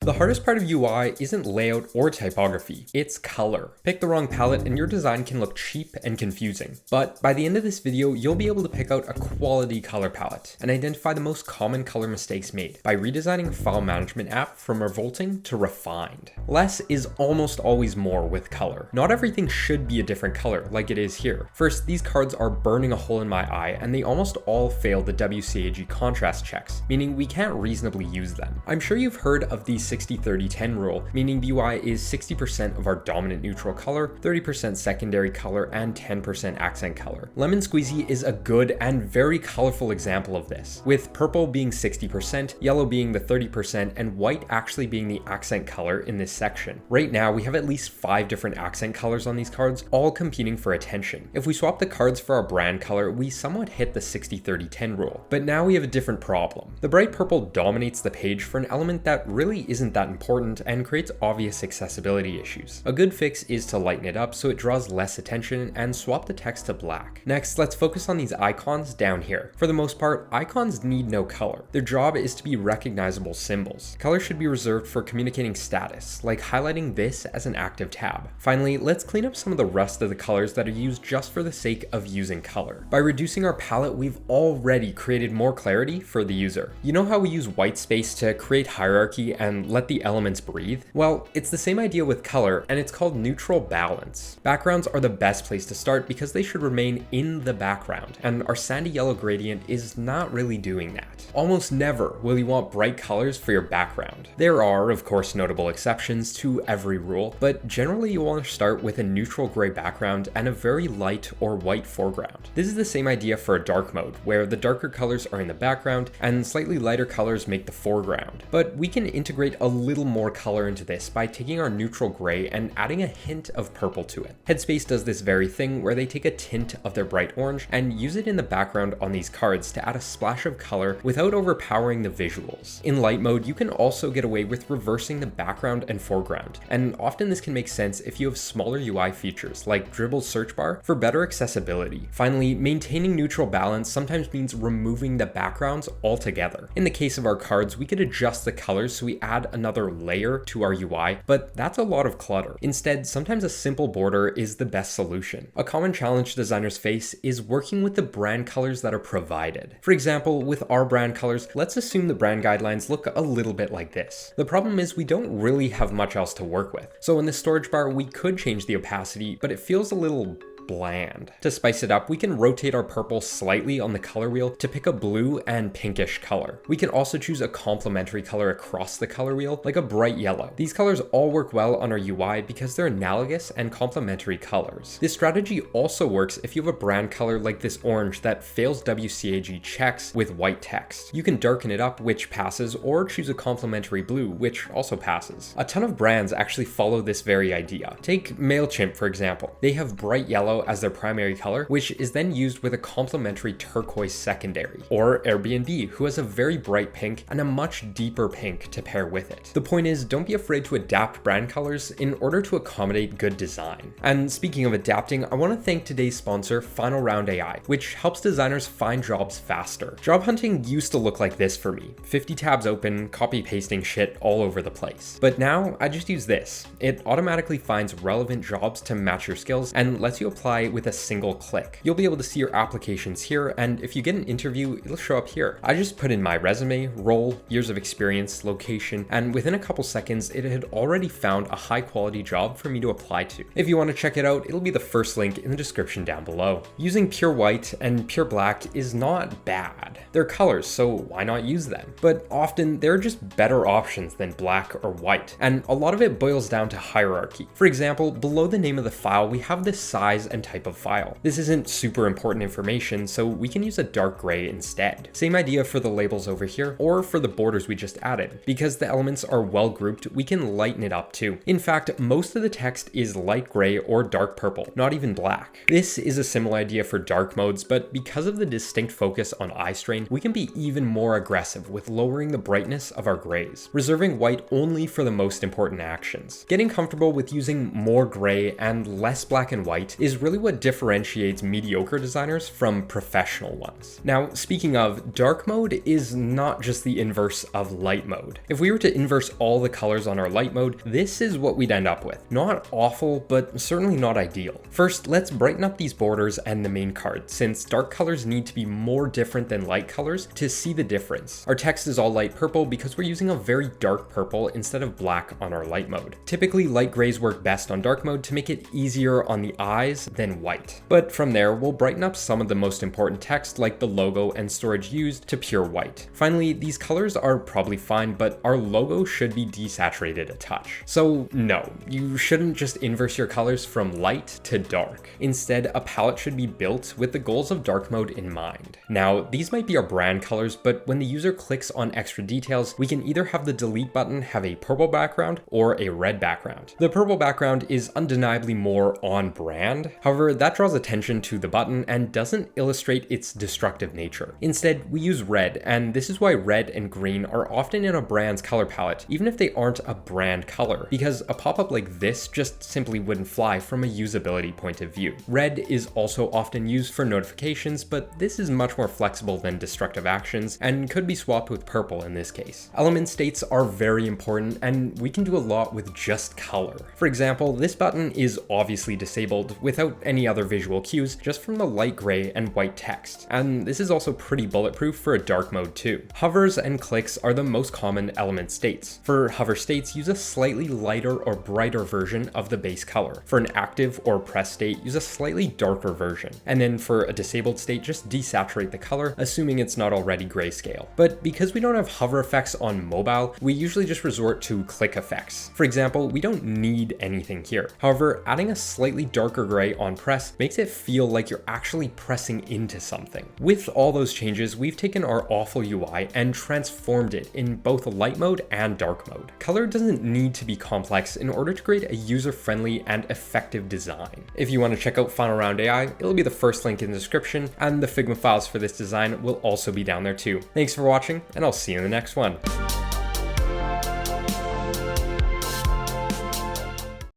The hardest part of UI isn't layout or typography, it's color. Pick the wrong palette and your design can look cheap and confusing. But by the end of this video, you'll be able to pick out a quality color palette and identify the most common color mistakes made by redesigning a file management app from revolting to refined. Less is almost always more with color. Not everything should be a different color like it is here. First, these cards are burning a hole in my eye and they almost all fail the WCAG contrast checks, meaning we can't reasonably use them. I'm sure you've heard of the 60-30-10 rule, meaning the UI is 60% of our dominant neutral color, 30% secondary color, and 10% accent color. Lemon Squeezy is a good and very colorful example of this, with purple being 60%, yellow being the 30%, and white actually being the accent color in this section. Right now, we have at least 5 different accent colors on these cards, all competing for attention. If we swap the cards for our brand color, we somewhat hit the 60-30-10 rule, but now we have a different problem. The bright purple dominates the page for an element that really isn't that important and creates obvious accessibility issues. A good fix is to lighten it up so it draws less attention and swap the text to black. Next, let's focus on these icons down here. For the most part, icons need no color. Their job is to be recognizable symbols. Color should be reserved for communicating status, like highlighting this as an active tab. Finally, let's clean up some of the rest of the colors that are used just for the sake of using color. By reducing our palette, we've already created more clarity for the user. You know how we use white space to create hierarchy and let the elements breathe? Well, it's the same idea with color, and it's called neutral balance. Backgrounds are the best place to start because they should remain in the background, and our sandy yellow gradient is not really doing that. Almost never will you want bright colors for your background. There are, of course, notable exceptions to every rule, but generally you want to start with a neutral gray background and a very light or white foreground. This is the same idea for a dark mode, where the darker colors are in the background and slightly lighter colors make the foreground. But we can integrate a little more color into this by taking our neutral gray and adding a hint of purple to it. Headspace does this very thing where they take a tint of their bright orange and use it in the background on these cards to add a splash of color without overpowering the visuals. In light mode, you can also get away with reversing the background and foreground, and often this can make sense if you have smaller UI features like Dribble's search bar for better accessibility. Finally, maintaining neutral balance sometimes means removing the backgrounds altogether. In the case of our cards, we could adjust the colors so we add another layer to our UI, but that's a lot of clutter. Instead, sometimes a simple border is the best solution. A common challenge designers face is working with the brand colors that are provided. For example, with our brand colors, let's assume the brand guidelines look a little bit like this. The problem is we don't really have much else to work with. So in the storage bar, we could change the opacity, but it feels a little bland. To spice it up, we can rotate our purple slightly on the color wheel to pick a blue and pinkish color. We can also choose a complementary color across the color wheel, like a bright yellow. These colors all work well on our UI because they're analogous and complementary colors. This strategy also works if you have a brand color like this orange that fails WCAG checks with white text. You can darken it up, which passes, or choose a complementary blue, which also passes. A ton of brands actually follow this very idea. Take MailChimp, for example. They have bright yellow as their primary color, which is then used with a complementary turquoise secondary. Or Airbnb, who has a very bright pink and a much deeper pink to pair with it. The point is, don't be afraid to adapt brand colors in order to accommodate good design. And speaking of adapting, I want to thank today's sponsor, Final Round AI, which helps designers find jobs faster. Job hunting used to look like this for me. 50 tabs open, copy pasting shit all over the place. But now I just use this. It automatically finds relevant jobs to match your skills and lets you apply with a single click. You'll be able to see your applications here, and if you get an interview, it'll show up here. I just put in my resume, role, years of experience, location, and within a couple seconds, it had already found a high quality job for me to apply to. If you want to check it out, it'll be the first link in the description down below. Using pure white and pure black is not bad. They're colors, so why not use them? But often, there are just better options than black or white, and a lot of it boils down to hierarchy. For example, below the name of the file, we have the size and type of file. This isn't super important information, so we can use a dark gray instead. Same idea for the labels over here, or for the borders we just added. Because the elements are well grouped, we can lighten it up too. In fact, most of the text is light gray or dark purple, not even black. This is a similar idea for dark modes, but because of the distinct focus on eye strain, we can be even more aggressive with lowering the brightness of our grays, reserving white only for the most important actions. Getting comfortable with using more gray and less black and white is really what differentiates mediocre designers from professional ones. Now, speaking of, dark mode is not just the inverse of light mode. If we were to inverse all the colors on our light mode, this is what we'd end up with. Not awful, but certainly not ideal. First, let's brighten up these borders and the main card, since dark colors need to be more different than light colors to see the difference. Our text is all light purple because we're using a very dark purple instead of black on our light mode. Typically, light grays work best on dark mode to make it easier on the eyes than white. But from there, we'll brighten up some of the most important text like the logo and storage used to pure white. Finally, these colors are probably fine, but our logo should be desaturated a touch. So no, you shouldn't just inverse your colors from light to dark. Instead, a palette should be built with the goals of dark mode in mind. Now, these might be our brand colors, but when the user clicks on extra details, we can either have the delete button have a purple background or a red background. The purple background is undeniably more on brand. However, that draws attention to the button and doesn't illustrate its destructive nature. Instead, we use red, and this is why red and green are often in a brand's color palette, even if they aren't a brand color, because a pop-up like this just simply wouldn't fly from a usability point of view. Red is also often used for notifications, but this is much more flexible than destructive actions and could be swapped with purple in this case. Element states are very important, and we can do a lot with just color. For example, this button is obviously disabled without any other visual cues, just from the light gray and white text. And this is also pretty bulletproof for a dark mode too. Hovers and clicks are the most common element states. For hover states, use a slightly lighter or brighter version of the base color. For an active or press state, use a slightly darker version. And then for a disabled state, just desaturate the color, assuming it's not already grayscale. But because we don't have hover effects on mobile, we usually just resort to click effects. For example, we don't need anything here. However, adding a slightly darker gray on press makes it feel like you're actually pressing into something. With all those changes, we've taken our awful UI and transformed it in both light mode and dark mode. Color doesn't need to be complex in order to create a user-friendly and effective design. If you want to check out Final Round AI, it'll be the first link in the description, and the Figma files for this design will also be down there too. Thanks for watching, and I'll see you in the next one.